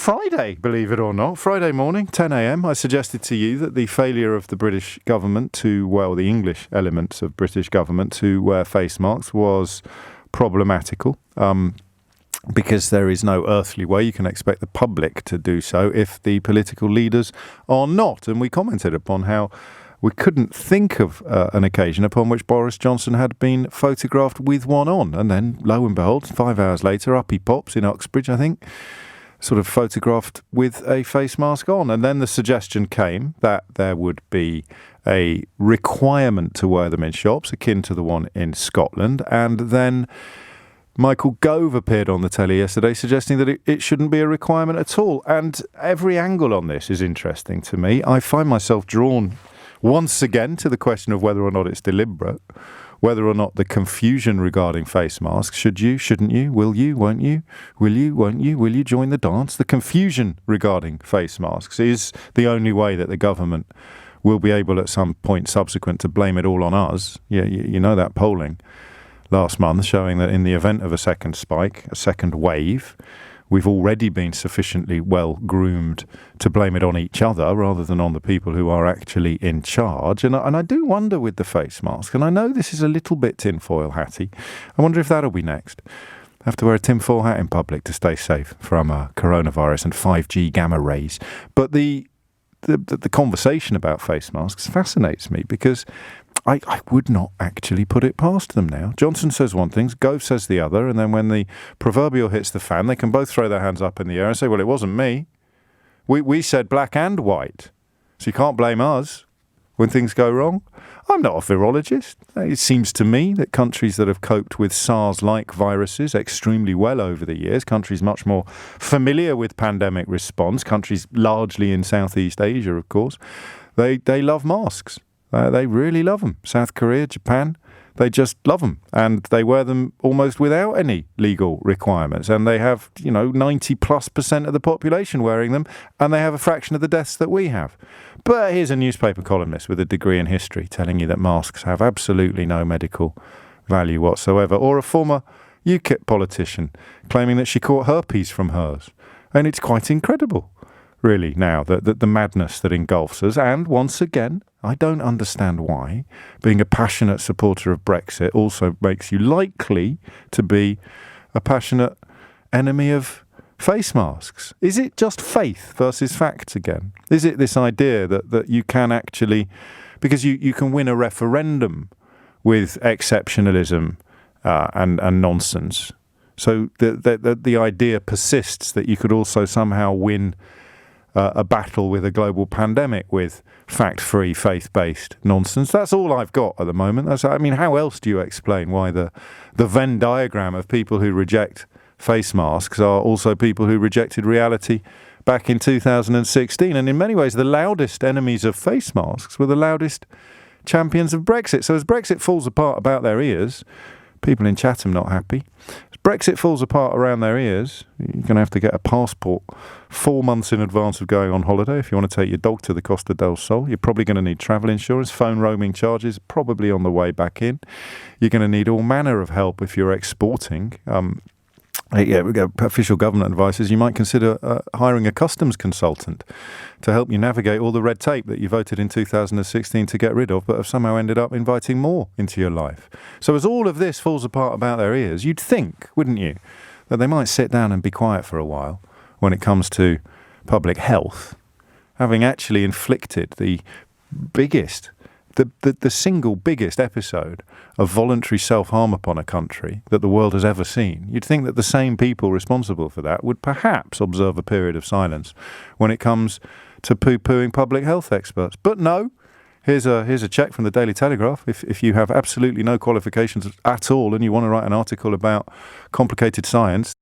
Friday, believe it or not. Friday morning, 10 a.m. I suggested to you that the failure of the British government the English elements of British government to wear face masks was problematical. Because there is no earthly way you can expect the public to do so if the political leaders are not. And we commented upon how we couldn't think of an occasion upon which Boris Johnson had been photographed with one on. And then, lo and behold, 5 hours later, up he pops in Uxbridge, I think, sort of photographed with a face mask on. And then the suggestion came that there would be a requirement to wear them in shops, akin to the one in Scotland. And then Michael Gove appeared on the telly yesterday suggesting that it shouldn't be a requirement at all. And every angle on this is interesting to me. I find myself drawn once again to the question of whether or not it's deliberate, whether or not the confusion regarding face masks, should you, shouldn't you, will you, won't you, will you, won't you, will you join the dance? The confusion regarding face masks is the only way that the government will be able at some point subsequent to blame it all on us. Yeah, you know that polling last month showing that in the event of a second spike, a second wave, we've already been sufficiently well groomed to blame it on each other rather than on the people who are actually in charge. And I do wonder with the face mask, and I know this is a little bit tinfoil hatty, I wonder if that'll be next. I have to wear a tinfoil hat in public to stay safe from coronavirus and 5G gamma rays. But the conversation about face masks fascinates me because I would not actually put it past them now. Johnson says one thing, Gove says the other, and then when the proverbial hits the fan, they can both throw their hands up in the air and say, well, it wasn't me. We said black and white, so you can't blame us when things go wrong. I'm not a virologist. It seems to me that countries that have coped with SARS-like viruses extremely well over the years, countries much more familiar with pandemic response, countries largely in Southeast Asia, of course, they love masks. They really love them. South Korea, Japan, they just love them. And they wear them almost without any legal requirements. And they have, 90+% of the population wearing them. And they have a fraction of the deaths that we have. But here's a newspaper columnist with a degree in history telling you that masks have absolutely no medical value whatsoever. Or a former UKIP politician claiming that she caught herpes from hers. And it's quite incredible, really, now, the madness that engulfs us. And once again, I don't understand why being a passionate supporter of Brexit also makes you likely to be a passionate enemy of face masks. Is it just faith versus facts again? Is it this idea that you can actually, because you can win a referendum with exceptionalism and nonsense. So the idea persists that you could also somehow win a battle with a global pandemic with fact-free, faith-based nonsense. That's all I've got at the moment. How else do you explain why the Venn diagram of people who reject face masks are also people who rejected reality back in 2016? And in many ways, the loudest enemies of face masks were the loudest champions of Brexit. So as Brexit falls apart about their ears, people in Chatham not happy. As Brexit falls apart around their ears, you're going to have to get a passport 4 months in advance of going on holiday if you want to take your dog to the Costa del Sol. You're probably going to need travel insurance, phone roaming charges, probably on the way back in. You're going to need all manner of help if you're exporting. Official government advice is you might consider hiring a customs consultant to help you navigate all the red tape that you voted in 2016 to get rid of, but have somehow ended up inviting more into your life. So as all of this falls apart about their ears, you'd think, wouldn't you, that they might sit down and be quiet for a while when it comes to public health, having actually inflicted the biggest, the single biggest episode of voluntary self-harm upon a country that the world has ever seen. You'd think that the same people responsible for that would perhaps observe a period of silence when it comes to poo-pooing public health experts. But no, here's a check from the Daily Telegraph. If you have absolutely no qualifications at all and you want to write an article about complicated science,